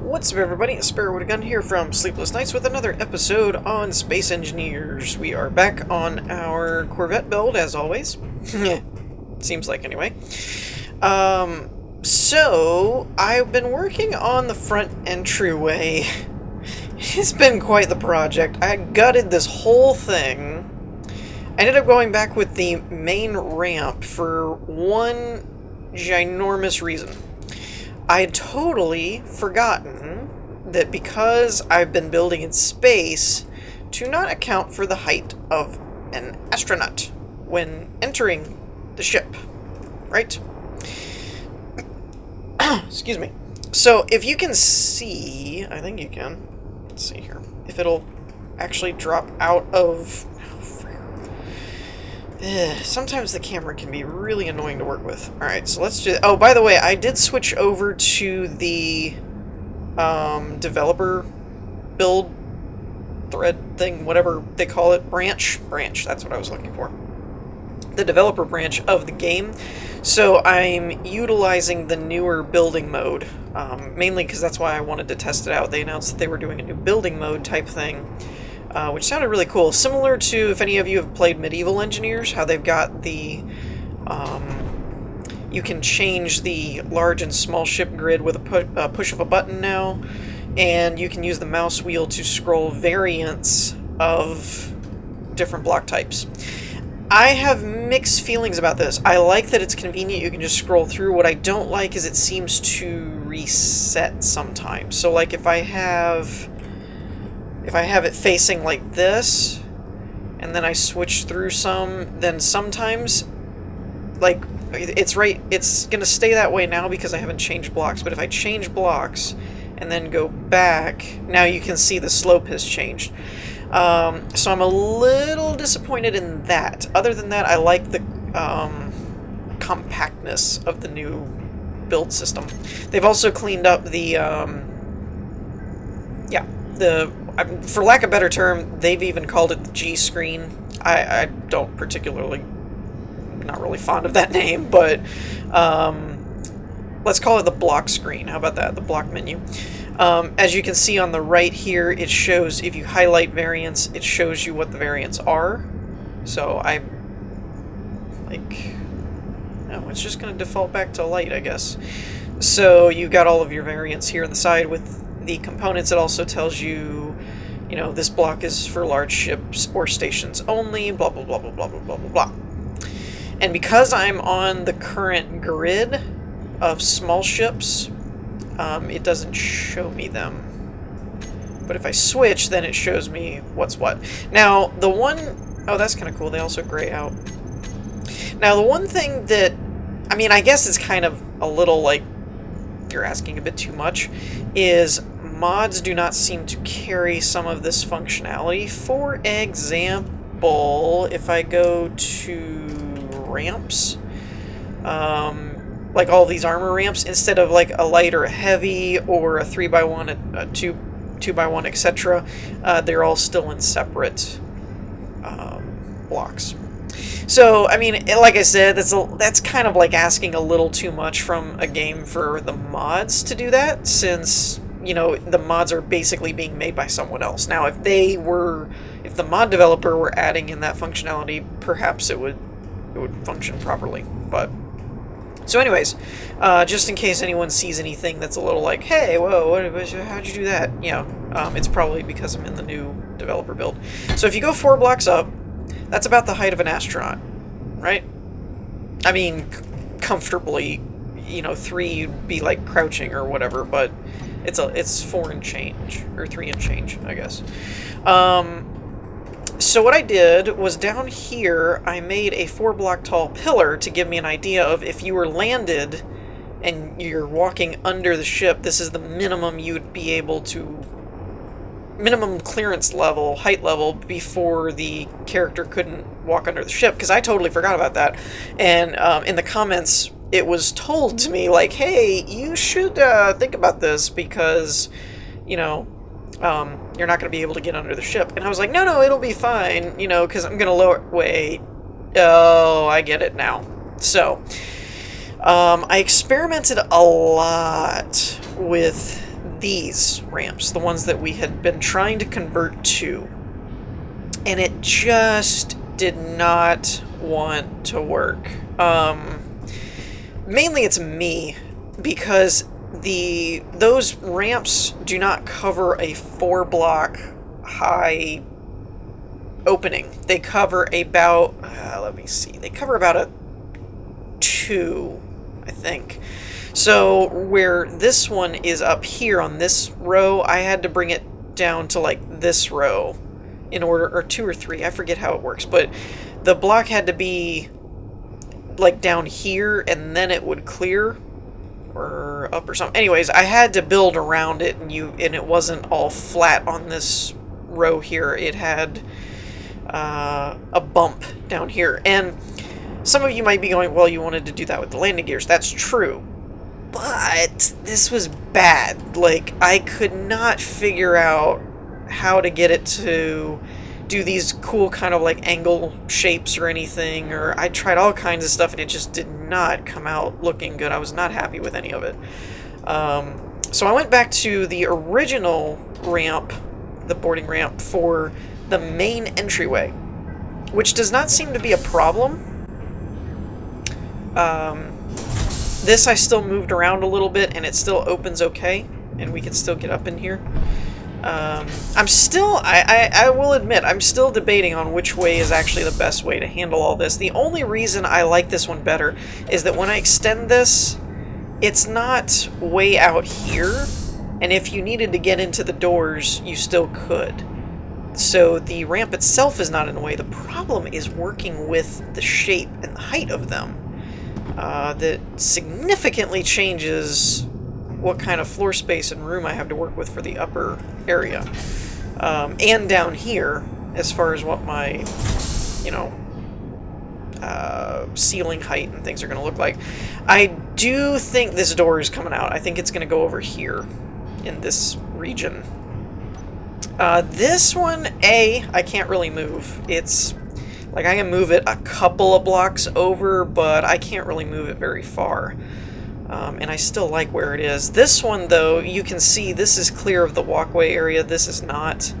What's up, everybody? It's Sparrow with a Gun here from Sleepless Nights with another episode on Space Engineers. We are back on our Corvette build, as always. Seems like, anyway. So, I've been working on the front entryway. It's been quite the project. I gutted this whole thing. I ended up going back with the main ramp for one ginormous reason. I had totally forgotten that because I've been building in space, to not account for the height of an astronaut when entering the ship, right? Excuse me. So if you can see, I think you can, let's see here, if it'll actually drop out of... Sometimes the camera can be really annoying to work with. Alright, so let's do... Oh, by the way, I did switch over to the developer build thread thing, whatever they call it. Branch, that's what I was looking for. The developer branch of the game. So I'm utilizing the newer building mode, mainly because that's why I wanted to test it out. They announced that they were doing a new building mode type thing. Which sounded really cool. Similar to, if any of you have played Medieval Engineers, how they've got the... you can change the large and small ship grid with a push of a button now, and you can use the mouse wheel to scroll variants of different block types. I have mixed feelings about this. I like that it's convenient, you can just scroll through. What I don't like is it seems to reset sometimes. So like if I have it facing like this, and then I switch through some, then sometimes, like, it's gonna stay that way now because I haven't changed blocks, but if I change blocks and then go back, now you can see the slope has changed. So I'm a little disappointed in that. Other than that, I like the compactness of the new build system. They've also cleaned up the, for lack of a better term, they've even called it the G screen. I don't particularly, not really fond of that name, but let's call it the block screen. How about that? The block menu. As you can see on the right here, it shows, if you highlight variants, it shows you what the variants are. So it's just going to default back to light, I guess. So you've got all of your variants here on the side with the components. It also tells you, you know, this block is for large ships or stations only, blah, blah, blah, blah, blah, blah, blah, blah, blah. And because I'm on the current grid of small ships, it doesn't show me them. But if I switch, then it shows me what's what. Now, the one... Oh, that's kind of cool. They also gray out. Now, the one thing that... I mean, I guess it's kind of a little, like, you're asking a bit too much, is mods do not seem to carry some of this functionality. For example, if I go to ramps, like all these armor ramps, instead of like a light or a heavy or a 3x1, a 2x1, etc., they're all still in separate blocks. So, I mean, like I said, that's kind of like asking a little too much from a game for the mods to do that, since, you know, the mods are basically being made by someone else. Now, if the mod developer were adding in that functionality, perhaps it would function properly. But so, anyways, just in case anyone sees anything that's a little like, hey, whoa, how'd you do that? You know, it's probably because I'm in the new developer build. So if you go 4 blocks up, that's about the height of an astronaut, right? I mean, comfortably, you know, 3 you'd be like crouching or whatever, but it's 4 and change, or 3 and change, I guess. So what I did was down here, I made a 4-block tall pillar to give me an idea of if you were landed and you're walking under the ship, this is the minimum you'd be able to, minimum clearance level, height level, before the character couldn't walk under the ship, because I totally forgot about that. And in the comments, it was told to me, like, hey, you should think about this, because, you know, you're not going to be able to get under the ship. And I was like, no, it'll be fine, you know, because I'm going to lower... Wait. Oh, I get it now. So, I experimented a lot with these ramps, the ones that we had been trying to convert to. And it just did not want to work. Mainly it's me, because those ramps do not cover a 4-block high opening. They cover about, let me see, they cover about a 2, I think. So where this one is up here on this row, I had to bring it down to like this row in order, or 2 or 3, I forget how it works, but the block had to be like down here and then it would clear, or up or something. Anyways, I had to build around it, and it wasn't all flat on this row here. It had a bump down here. And some of you might be going, well, you wanted to do that with the landing gears. That's true. But this was bad. Like, I could not figure out how to get it to do these cool kind of like angle shapes or anything, or I tried all kinds of stuff and it just did not come out looking good. I was not happy with any of it. So I went back to the original ramp, the boarding ramp for the main entryway, which does not seem to be a problem. This I still moved around a little bit and it still opens okay, and we can still get up in here. I'm still, I will admit, I'm still debating on which way is actually the best way to handle all this. The only reason I like this one better is that when I extend this, it's not way out here, and if you needed to get into the doors, you still could. So the ramp itself is not in the way. The problem is working with the shape and the height of them. That significantly changes what kind of floor space and room I have to work with for the upper area. And down here, as far as what my, ceiling height and things are going to look like. I do think this door is coming out. I think it's going to go over here in this region. This one, I can't really move. It's like I can move it a couple of blocks over, but I can't really move it very far. And I still like where it is. This one, though, you can see this is clear of the walkway area. This is not.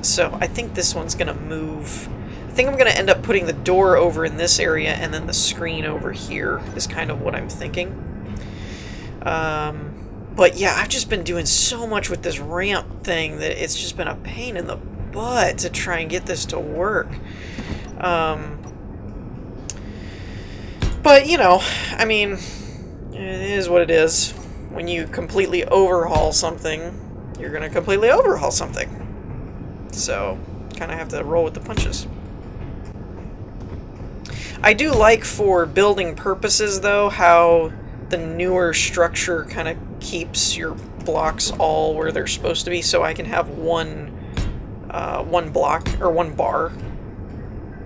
So I think this one's going to move. I think I'm going to end up putting the door over in this area and then the screen over here is kind of what I'm thinking. But yeah, I've just been doing so much with this ramp thing that it's just been a pain in the butt to try and get this to work. But, I mean, it is what it is. When you completely overhaul something, you're going to completely overhaul something. So, kind of have to roll with the punches. I do like, for building purposes, though, how the newer structure kind of keeps your blocks all where they're supposed to be, so I can have one block, or one bar.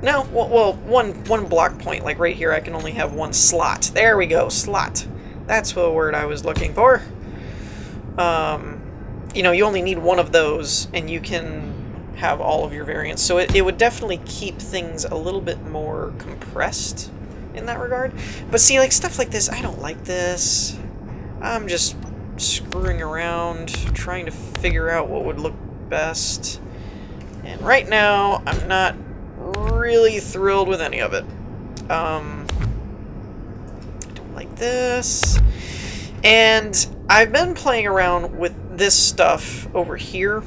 No, well, one block point. Like right here, I can only have one slot. There we go, slot. That's the word I was looking for. You only need one of those, and you can have all of your variants. So it would definitely keep things a little bit more compressed in that regard. But see, like stuff like this, I don't like this. I'm just screwing around, trying to figure out what would look best. And right now, I'm not really thrilled with any of it. I don't like this. And I've been playing around with this stuff over here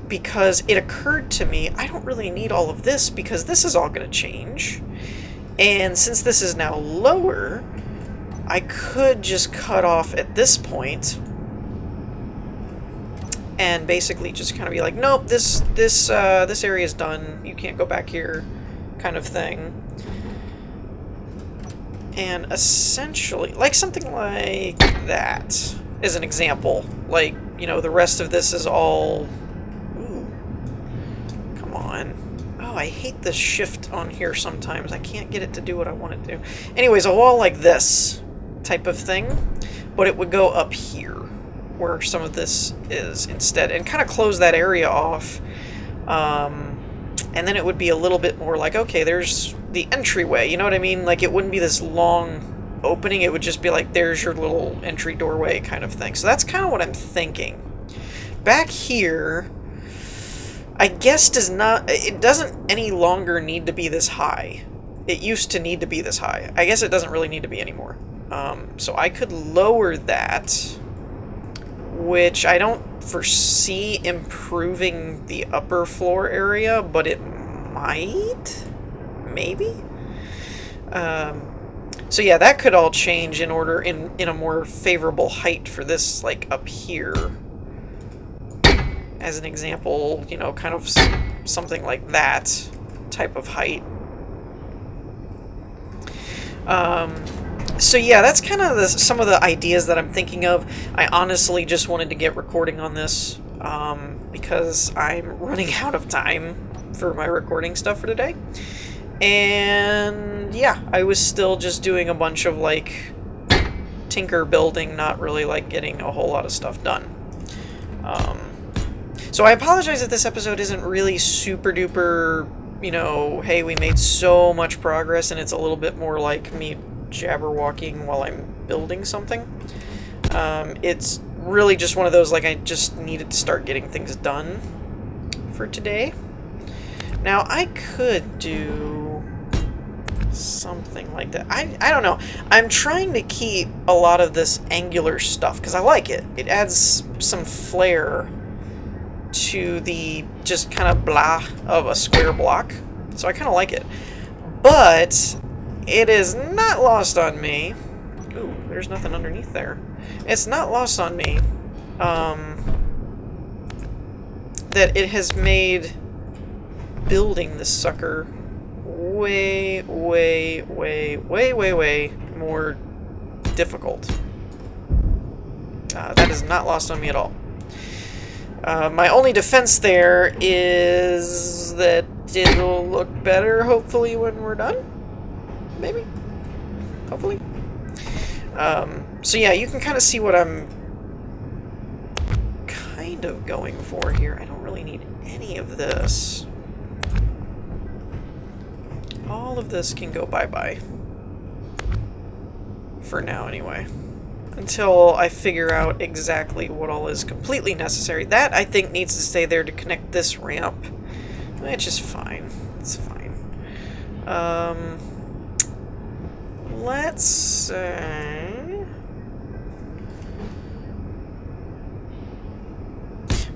because it occurred to me I don't really need all of this because this is all going to change. And since this is now lower, I could just cut off at this point and basically just kind of be like, nope, this area is done. You can't go back here, kind of thing. And essentially, like something like that, as an example. Like, the rest of this is all... Ooh, come on. Oh, I hate the shift on here sometimes. I can't get it to do what I want it to do. Anyways, a wall like this type of thing, but it would go up here, where some of this is instead, and kind of close that area off. And then it would be a little bit more like, okay, there's the entryway, you know what I mean? Like, it wouldn't be this long opening. It would just be like, there's your little entry doorway kind of thing. So that's kind of what I'm thinking. Back here, I guess it doesn't any longer need to be this high. It used to need to be this high. I guess it doesn't really need to be anymore. So I could lower that, which I don't foresee improving the upper floor area, but it might? Maybe? So yeah, that could all change in a more favorable height for this, like, up here. As an example, you know, kind of something like that type of height. So yeah, that's kind of some of the ideas that I'm thinking of. I honestly just wanted to get recording on this because I'm running out of time for my recording stuff for today. And yeah, I was still just doing a bunch of like tinker building, not really like getting a whole lot of stuff done. So I apologize if this episode isn't really super duper, you know, hey, we made so much progress, and it's a little bit more like me jabberwalking while I'm building something. It's really just one of those, like, I just needed to start getting things done for today. Now, I could do something like that. I don't know. I'm trying to keep a lot of this angular stuff, because I like it. It adds some flair to the just kind of blah of a square block. So I kind of like it. But it is not lost on me. Ooh, there's nothing underneath there. It's not lost on me that it has made building this sucker way more difficult. That is not lost on me at all. My only defense there is that it'll look better, hopefully, when we're done. Maybe? Hopefully. So yeah, you can kind of see what I'm kind of going for here. I don't really need any of this. All of this can go bye-bye. For now, anyway. Until I figure out exactly what all is completely necessary. That, I think, needs to stay there to connect this ramp. Which is fine. It's fine. Let's say...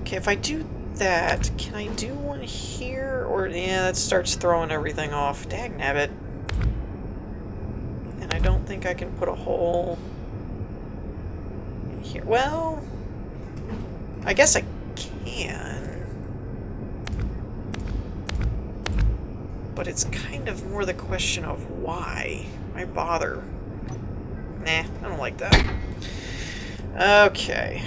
Okay, if I do that, can I do one here? Or, yeah, that starts throwing everything off. Dagnabbit. And I don't think I can put a hole in here. Well, I guess I can. But it's kind of more the question of why. Why bother? Nah, I don't like that. Okay.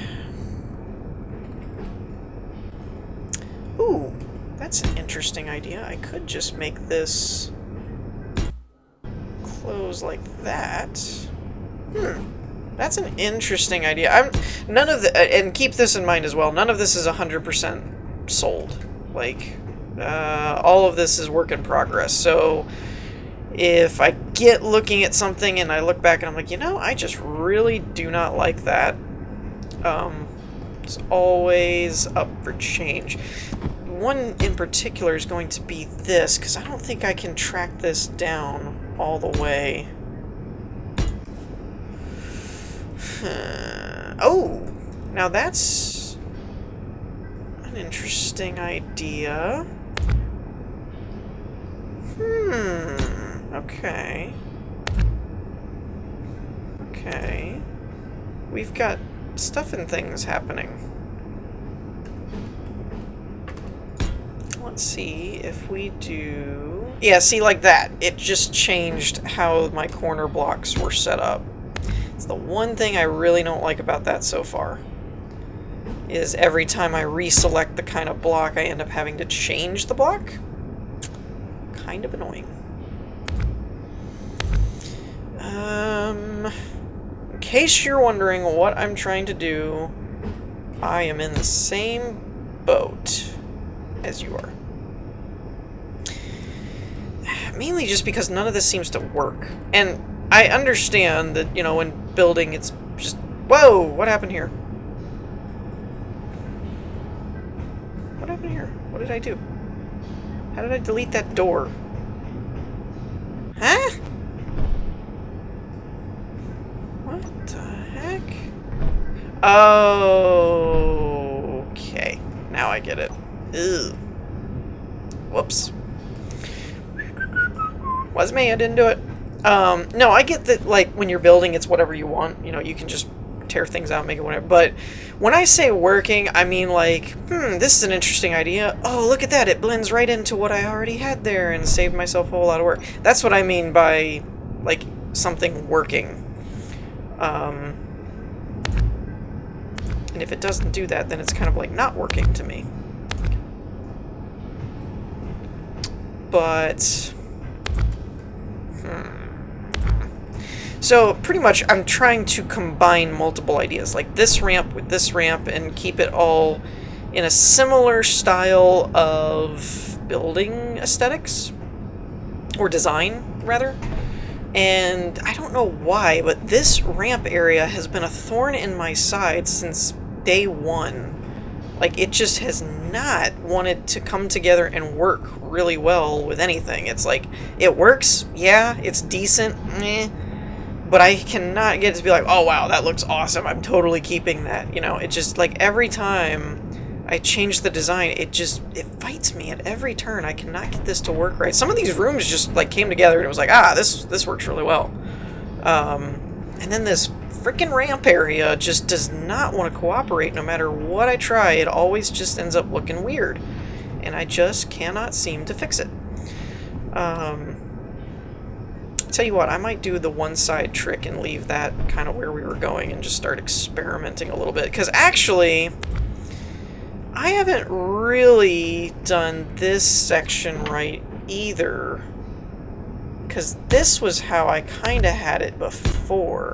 Ooh, that's an interesting idea. I could just make this close like that. That's an interesting idea. None of the, and keep this in mind as well, none of this is 100% sold. Like, all of this is work in progress. So if I get looking at something and I look back and I'm like, you know, I just really do not like that. It's always up for change. One in particular is going to be this, because I don't think I can track this down all the way. Oh, now that's an interesting idea. Okay. Okay. We've got stuff and things happening. Let's see if we do... Yeah, see, like that. It just changed how my corner blocks were set up. It's the one thing I really don't like about that so far. Is every time I reselect the kind of block, I end up having to change the block. Kind of annoying. In case you're wondering what I'm trying to do, I am in the same boat as you are. Mainly just because none of this seems to work. And I understand that, you know, when building, it's just... Whoa! What happened here? What happened here? What did I do? How did I delete that door? Huh? What the heck? Oh, okay. Now I get it. Ew. Whoops. Was me, I didn't do it. No, I get that, like, when you're building, it's whatever you want. You know, you can just tear things out, make it whatever. But when I say working, I mean, like, this is an interesting idea. Oh, look at that. It blends right into what I already had there and saved myself a whole lot of work. That's what I mean by, like, something working. And if it doesn't do that, then it's kind of like not working to me. But... So, pretty much, I'm trying to combine multiple ideas, like this ramp with this ramp, and keep it all in a similar style of building aesthetics. Or design, rather. And I don't know why, but this ramp area has been a thorn in my side since day one. Like, it just has not wanted to come together and work really well with anything. It's like, it works, yeah, it's decent, meh. But I cannot get it to be like, oh wow, that looks awesome, I'm totally keeping that. You know, it just, like, every time I change the design, it fights me at every turn. I cannot get this to work right. Some of these rooms just, like, came together and it was like, this works really well. And then this freaking ramp area just does not want to cooperate no matter what I try. It always just ends up looking weird. And I just cannot seem to fix it. Tell you what, I might do the one side trick and leave that kind of where we were going and just start experimenting a little bit. Because actually, I haven't really done this section right either. Because this was how I kind of had it before.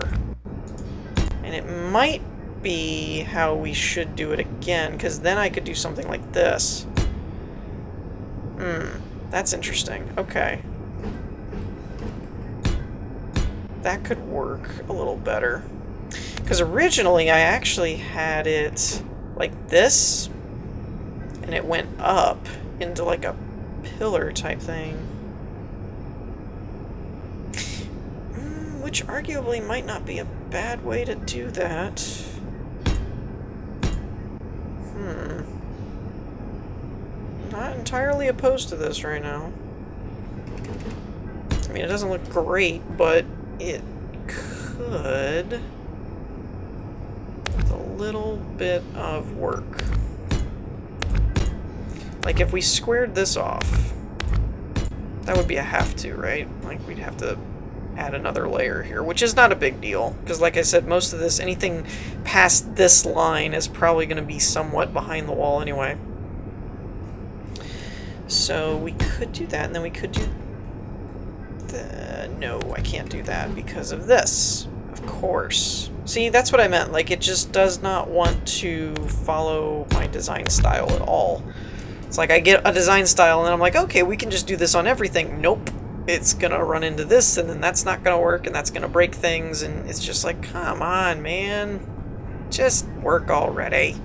And it might be how we should do it again, because then I could do something like this. That's interesting. Okay. That could work a little better. Because originally I actually had it like this, and it went up into like a pillar type thing. Which arguably might not be a bad way to do that. Not entirely opposed to this right now. I mean, it doesn't look great, but it could with a little bit of work. Like, if we squared this off, that would be a have to, right? Like, we'd have to add another layer here, which is not a big deal, because like I said, most of this, anything past this line is probably going to be somewhat behind the wall anyway. So we could do that, and then we could do no, I can't do that because of this, of course. See, that's what I meant. Like, it just does not want to follow my design style at all. It's like I get a design style, and then I'm like, okay, we can just do this on everything. Nope. It's gonna run into this, and then that's not gonna work, and that's gonna break things, and it's just like, come on, man. Just work already.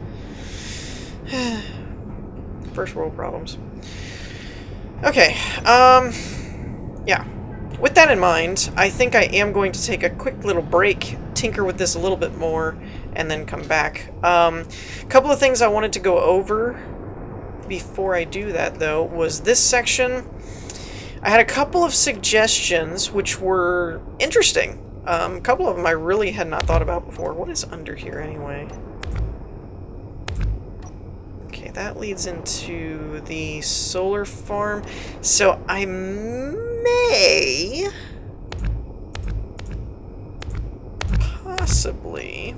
First world problems. Okay, yeah. With that in mind, I think I am going to take a quick little break, tinker with this a little bit more, and then come back. A couple of things I wanted to go over before I do that, though, was this section. I had a couple of suggestions which were interesting. A couple of them I really had not thought about before. What is under here anyway? Okay, that leads into the solar farm. So I may possibly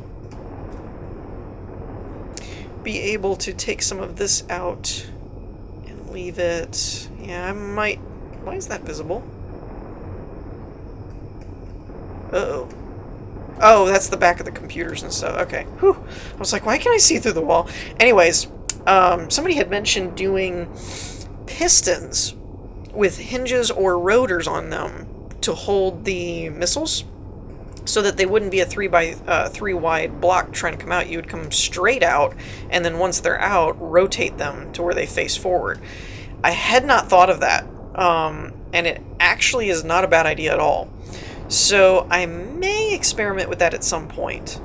be able to take some of this out and leave it. Yeah, I might. Why is that visible? Uh-oh. Oh, that's the back of the computers and stuff. Okay. Whew. I was like, why can't I see through the wall? Anyways, somebody had mentioned doing pistons with hinges or rotors on them to hold the missiles, so that they wouldn't be a 3 wide block trying to come out. You would come straight out, and then once they're out, rotate them to where they face forward. I had not thought of that, and it actually is not a bad idea at all. So I may experiment with that at some point,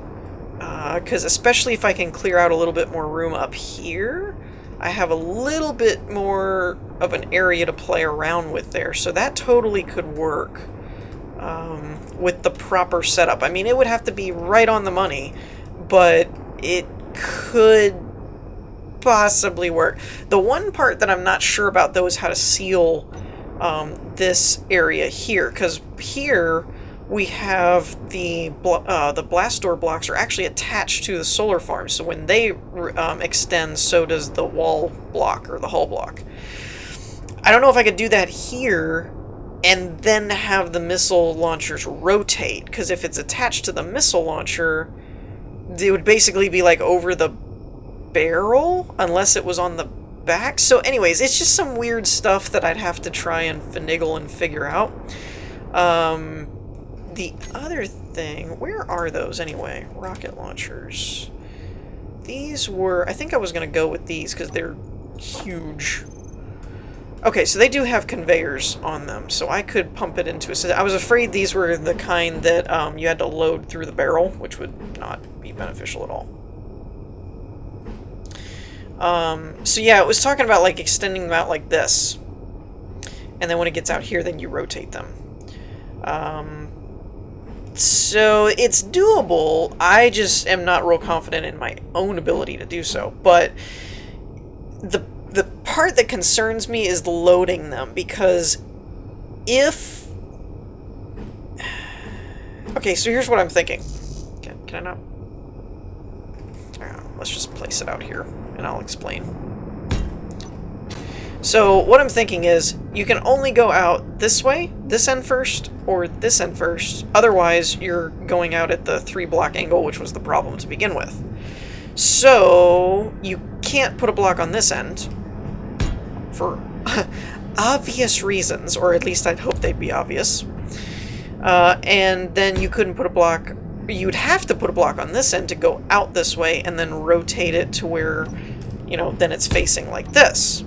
because especially if I can clear out a little bit more room up here, I have a little bit more of an area to play around with there, so that totally could work. With the proper setup. I mean, it would have to be right on the money, but it could possibly work. The one part that I'm not sure about, though, is how to seal this area here, because here we have the blast door blocks are actually attached to the solar farm, so when they extend, so does the wall block or the hull block. I don't know if I could do that here and then have the missile launchers rotate, because if it's attached to the missile launcher, it would basically be like over the barrel, unless it was on the back. So anyways, it's just some weird stuff that I'd have to try and finagle and figure out. The other thing, where are those anyway? Rocket launchers. These were, I think I was going to go with these because they're huge. Okay, so they do have conveyors on them, so I could pump it into a system. I was afraid these were the kind that you had to load through the barrel, which would not be beneficial at all. So yeah, it was talking about like extending them out like this, and then when it gets out here, then you rotate them. So it's doable. I just am not real confident in my own ability to do so, but the part that concerns me is loading them, because if... Okay, so here's what I'm thinking. Can I not... let's just place it out here, and I'll explain. So what I'm thinking is, you can only go out this way, this end first, or this end first. Otherwise, you're going out at the 3-block angle, which was the problem to begin with. So you can't put a block on this end, for obvious reasons, or at least I'd hope they'd be obvious. And then you couldn't put a block, you'd have to put a block on this end to go out this way, and then rotate it to where, you know, then it's facing like this.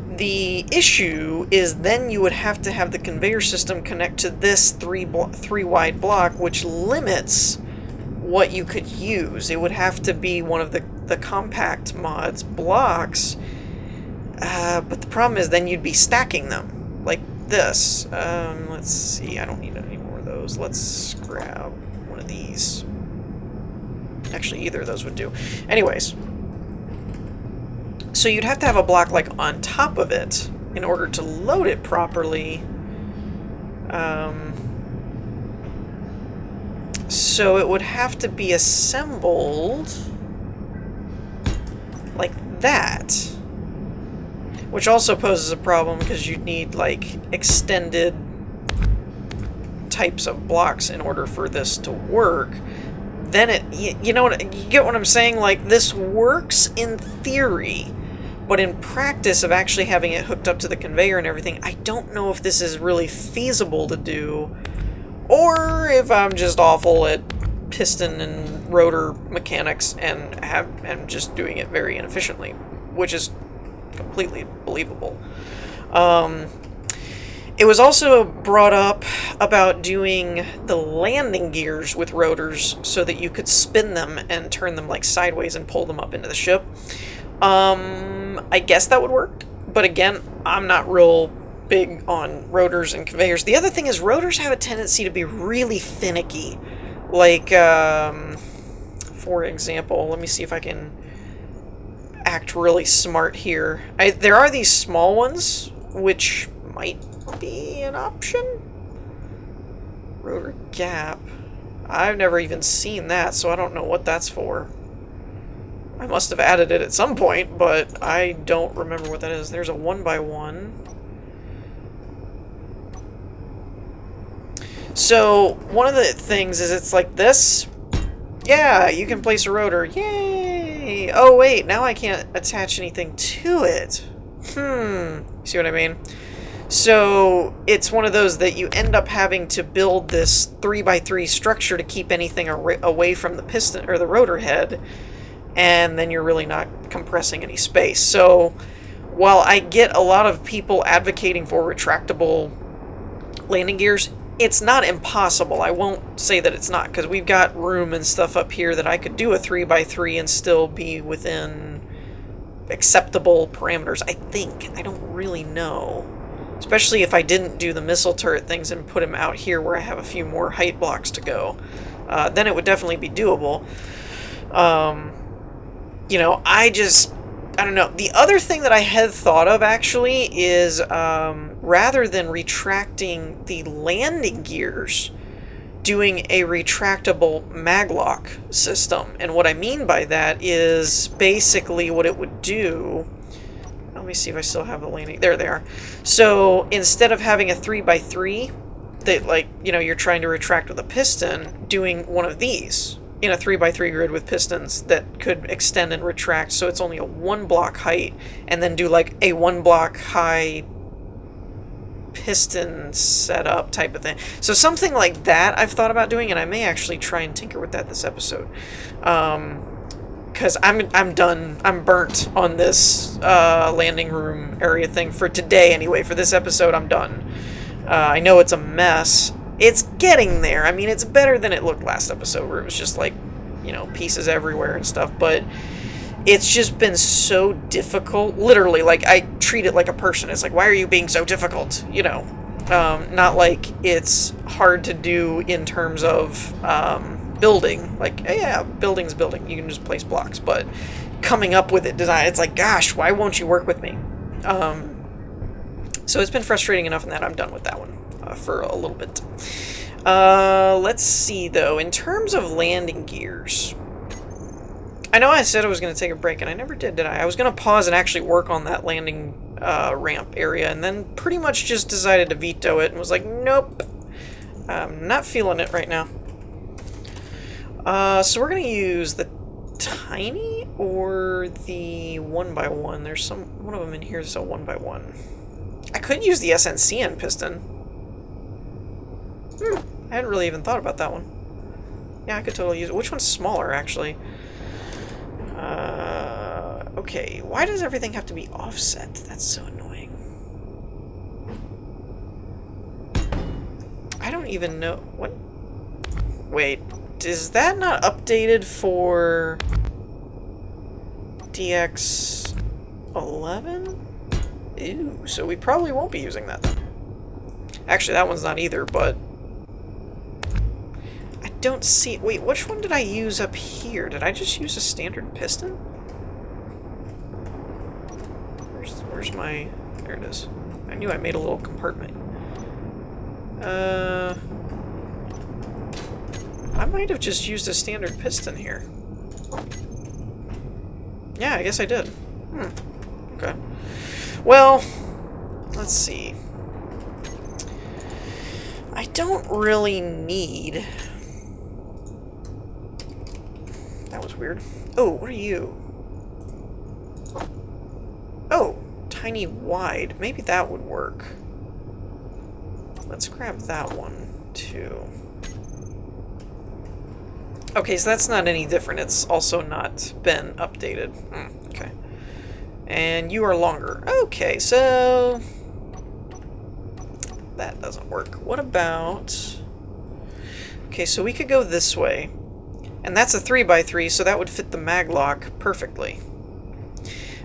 The issue is then you would have to have the conveyor system connect to this 3-wide block, which limits what you could use. It would have to be one of the compact mods blocks. But the problem is then you'd be stacking them like this. Let's see, I don't need any more of those. Let's grab one of these. Actually, either of those would do. Anyways, so you'd have to have a block like on top of it in order to load it properly. So it would have to be assembled like that. Which also poses a problem because you'd need like extended types of blocks in order for this to work. Then you know what, you get what I'm saying? Like, this works in theory, but in practice of actually having it hooked up to the conveyor and everything, I don't know if this is really feasible to do, or if I'm just awful at piston and rotor mechanics and am just doing it very inefficiently, which is completely believable. It was also brought up about doing the landing gears with rotors so that you could spin them and turn them like sideways and pull them up into the ship. I guess that would work, but again, I'm not real big on rotors and conveyors. The other thing is rotors have a tendency to be really finicky. Like, for example, let me see if I can act really smart here. There are these small ones, which might be an option. Rotor gap. I've never even seen that, so I don't know what that's for. I must have added it at some point, but I don't remember what that is. There's a 1x1. So, one of the things is it's like this. Yeah, you can place a rotor. Yay! Oh, wait, now I can't attach anything to it. See what I mean? So it's one of those that you end up having to build this 3x3 structure to keep anything away from the piston or the rotor head, and then you're really not compressing any space. So while I get a lot of people advocating for retractable landing gears, it's not impossible. I won't say that it's not, because we've got room and stuff up here that I could do a 3x3 and still be within acceptable parameters, I think. I don't really know. Especially if I didn't do the missile turret things and put them out here where I have a few more height blocks to go. Then it would definitely be doable. You know, I don't know. The other thing that I had thought of, actually, is rather than retracting the landing gears, doing a retractable maglock system. And what I mean by that is basically what it would do... Let me see if I still have the landing... There they are. So instead of having a 3x3 that, like, you know, you're trying to retract with a piston, doing one of these in a 3x3 grid with pistons that could extend and retract, so it's only a 1 block height, and then do like a 1 block high piston setup type of thing. So something like that I've thought about doing, and I may actually try and tinker with that this episode. Because I'm done. I'm burnt on this landing room area thing for today anyway. For this episode, I'm done. I know it's a mess. It's getting there. I mean, it's better than it looked last episode, where it was just like, you know, pieces everywhere and stuff. But it's just been so difficult. Literally, like, I treat it like a person. It's like, why are you being so difficult? You know, not like it's hard to do in terms of building. Like, yeah, building's building. You can just place blocks. But coming up with it, design, it's like, gosh, why won't you work with me? So it's been frustrating enough in that I'm done with that one for a little bit. Let's see, though. In terms of landing gears, I know I said I was going to take a break, and I never did I? I was going to pause and actually work on that landing ramp area, and then pretty much just decided to veto it and was like, nope, I'm not feeling it right now. So we're going to use the tiny or the 1x1. There's one of them in here is a 1x1. I could use the SNCN piston. I hadn't really even thought about that one. Yeah, I could totally use it. Which one's smaller, actually? Okay, why does everything have to be offset? That's so annoying. I don't even know... What? Wait, is that not updated for DX11? Ew, so we probably won't be using that then. Actually, that one's not either, but... I don't see... Wait, which one did I use up here? Did I just use a standard piston? Where's my... There it is. I knew I made a little compartment. I might have just used a standard piston here. Yeah, I guess I did. Okay. Well, let's see. I don't really need... That was weird. Oh, what are you? Oh, tiny wide. Maybe that would work. Let's grab that one, too. Okay, so that's not any different. It's also not been updated. Okay. And you are longer. Okay, so... That doesn't work. What about... Okay, so we could go this way. And that's a 3x3, so that would fit the maglock perfectly.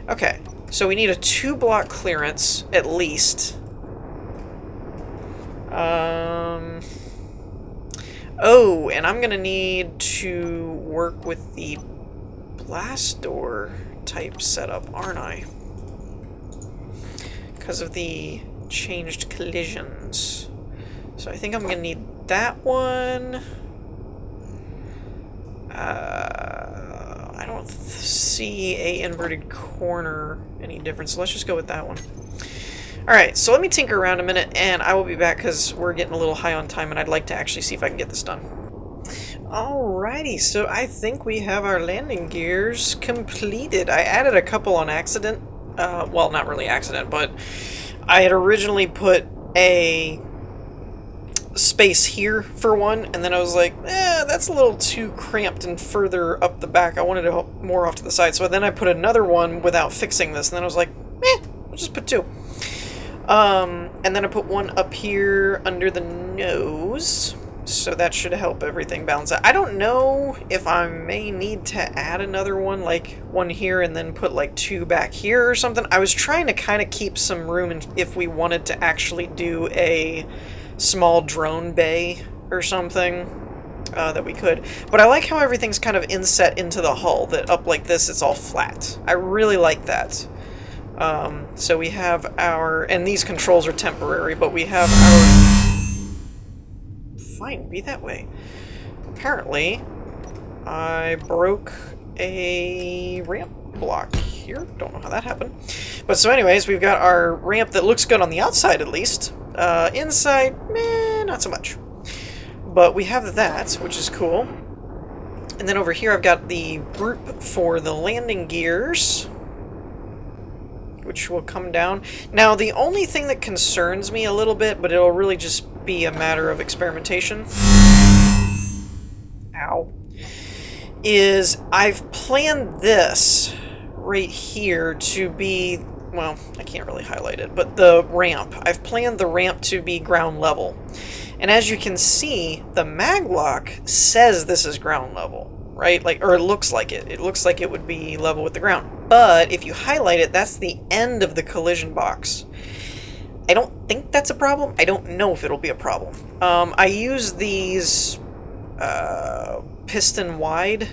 Okay, so we need a 2-block clearance, at least. Oh, and I'm gonna need to work with the blast door type setup, aren't I? Because of the changed collisions. So I think I'm gonna need that one. I don't see a inverted corner any different, so let's just go with that one. Alright, so let me tinker around a minute, and I will be back because we're getting a little high on time, and I'd like to actually see if I can get this done. Alrighty, so I think we have our landing gears completed. I added a couple on accident. Well, not really accident, but I had originally put a space here for one, and then I was like, that's a little too cramped and further up the back. I wanted it more off to the side. So then I put another one without fixing this, and then I was like, I'll just put two. And then I put one up here under the nose, so that should help everything balance out. I don't know if I may need to add another one, like one here and then put like two back here or something. I was trying to kind of keep some room if we wanted to actually do a small drone bay or something, that we could. But I like how everything's kind of inset into the hull, that up like this it's all flat. I really like that. So we have our, and these controls are temporary, but we have our, fine, be that way. Apparently, I broke a ramp block here. Don't know how that happened. But so anyways, we've got our ramp that looks good on the outside at least. Inside, not so much. But we have that, which is cool. And then over here I've got the group for the landing gears, which will come down. Now, the only thing that concerns me a little bit, but it'll really just be a matter of experimentation, ow, is I've planned this right here to be, well, I can't really highlight it, but the ramp. I've planned the ramp to be ground level. And as you can see, the maglock says this is ground level, right? Like, or it looks like it. It looks like it would be level with the ground. But if you highlight it, that's the end of the collision box. I don't think that's a problem. I don't know if it'll be a problem. I use these piston-wide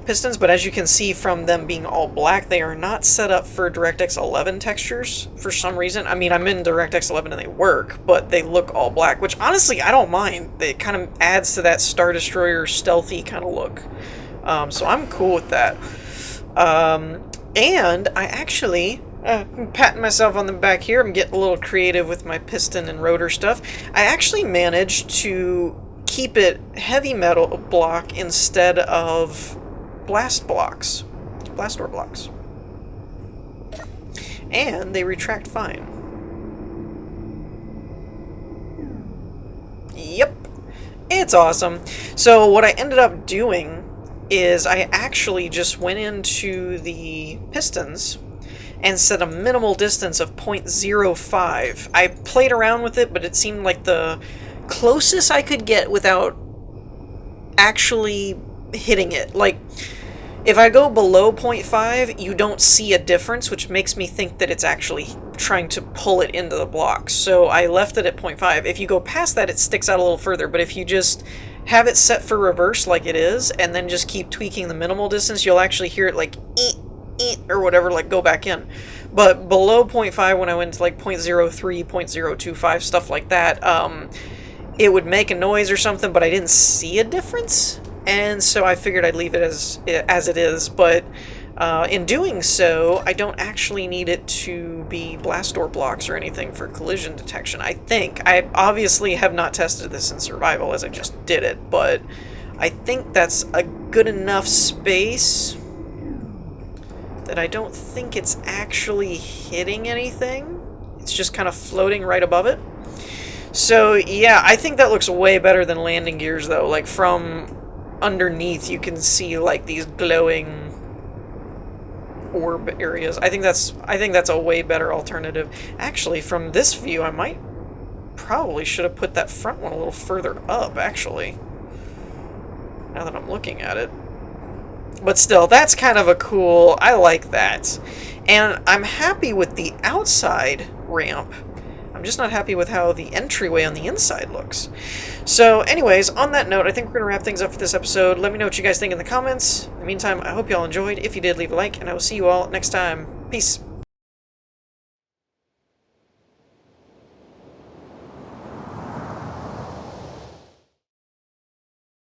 pistons, but as you can see from them being all black, they are not set up for DirectX 11 textures for some reason. I mean, I'm in DirectX 11 and they work, but they look all black, which honestly I don't mind. It kind of adds to that Star Destroyer stealthy kind of look. So I'm cool with that. And I actually, I'm patting myself on the back here, I'm getting a little creative with my piston and rotor stuff. I actually managed to keep it heavy metal block instead of blast door blocks. And they retract fine. Yep, it's awesome. So what I ended up doing is I actually just went into the pistons and set a minimal distance of 0.05. I played around with it, but it seemed like the closest I could get without actually hitting it. Like, if I go below 0.5, you don't see a difference, which makes me think that it's actually trying to pull it into the blocks. So I left it at 0.5. If you go past that, it sticks out a little further, but if you just have it set for reverse like it is, and then just keep tweaking the minimal distance, you'll actually hear it like, eat, or whatever, like go back in. But below 0.5, when I went to like 0.03, 0.025, stuff like that, it would make a noise or something, but I didn't see a difference, and so I figured I'd leave it as it is. But in doing so, I don't actually need it to be blast door blocks or anything for collision detection. I think. I obviously have not tested this in survival as I just did it, but I think that's a good enough space that I don't think it's actually hitting anything. It's just kind of floating right above it. So yeah, I think that looks way better than landing gears though. Like from underneath you can see like these glowing orb areas. I think that's a way better alternative. Actually, from this view I probably should have put that front one a little further up actually, now that I'm looking at it. But still, that's kind of a cool, I like that. And I'm happy with the outside ramp. I'm just not happy with how the entryway on the inside looks. So anyways, on that note, I think we're going to wrap things up for this episode. Let me know what you guys think in the comments. In the meantime, I hope you all enjoyed. If you did, leave a like, and I will see you all next time. Peace.